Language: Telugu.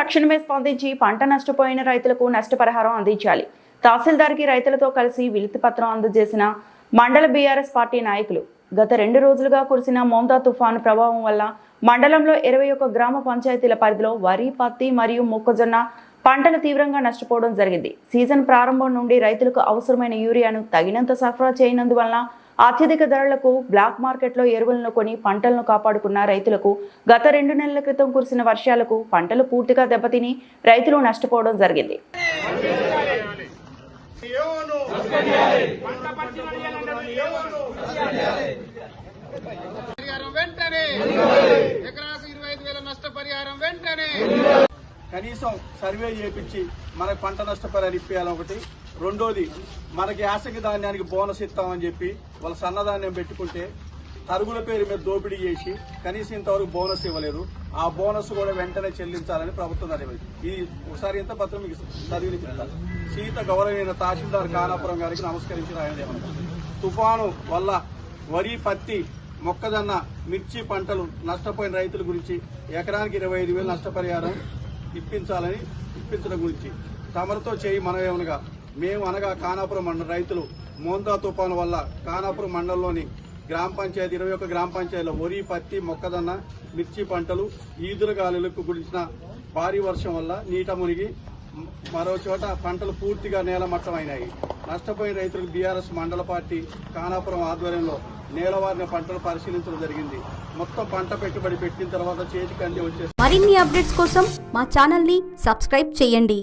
తక్షణమే స్పందించి పంట నష్టపోయిన రైతులకు నష్టపరిహారం అందించాలి. తహసీల్దార్కి రైతులతో కలిసి వినతి పత్రం అందజేసిన మండల బీఆర్ఎస్ పార్టీ నాయకులు. గత 2 రోజులుగా కురిసిన మోంతా తుఫాను ప్రభావం వల్ల మండలంలో 21 గ్రామ పంచాయతీల పరిధిలో వరి, పత్తి మరియు మొక్కజొన్న పంటలు తీవ్రంగా నష్టపోవడం జరిగింది. సీజన్ ప్రారంభం నుండి రైతులకు అవసరమైన యూరియాను తగినంత సరఫరా చేయనందువల్ల అత్యధిక ధరలకు బ్లాక్ మార్కెట్లో ఎరువులను కొని పంటలను కాపాడుకున్న రైతులకు గత 2 నెలల క్రితం కురిసిన వర్షాలకు పంటలు పూర్తిగా దెబ్బతిని రైతులు నష్టపోవడం జరిగింది. కనీసం సర్వే చేయించి మనకు పంట నష్టపరిహారం ఇప్పించాలి ఒకటి. రెండోది, మనకి యాసంగి ధాన్యానికి బోనస్ ఇస్తామని చెప్పి వాళ్ళ సన్నధాన్యం పెట్టుకుంటే తరుగుల పేరు మీద దోపిడీ చేసి కనీసం ఇంతవరకు బోనస్ ఇవ్వలేదు. ఆ బోనస్ కూడా వెంటనే చెల్లించాలని ప్రభుత్వం నడిపింది. ఈ ఒకసారి ఎంత పత్రం మీకు చదివినిపిస్తారు. సీత గౌరవమైన తహసీల్దార్ కానాపురం గారికి నమస్కరించి రాయలేమన్నా. తుఫాను వల్ల వరి, పత్తి, మొక్కజొన్న, మిర్చి పంటలు నష్టపోయిన రైతుల గురించి ఎకరానికి 25,000 నష్టపరిహారం ఇప్పించడం గురించి తమరితో చేయి మనమేమనగా మేము అనగా కానాపురం మండల రైతులు మోంతా తుఫాను వల్ల కానాపురం మండలంలోని గ్రామ పంచాయతీ 21 గ్రామ పంచాయతీలో వరి, పత్తి, మొక్కజొన్న, మిర్చి పంటలు ఈదురుగాలులకు గురించిన భారీ వర్షం వల్ల నీట మునిగి మరో చోట పంటలు పూర్తిగా నేలమట్టం అయినాయి. నష్టపోయిన రైతులకు బీఆర్ఎస్ మండల పార్టీ కానాపురం ఆధ్వర్యంలో నేలవారిన పంటలు పరిశీలించడం జరిగింది. మొత్తం పంట పెట్టుబడి పెట్టిన తర్వాత చేతికి అంది వచ్చేసి మరిన్ని అప్డేట్స్ కోసం మా ఛానల్ ని సబ్స్క్రైబ్ చేయండి.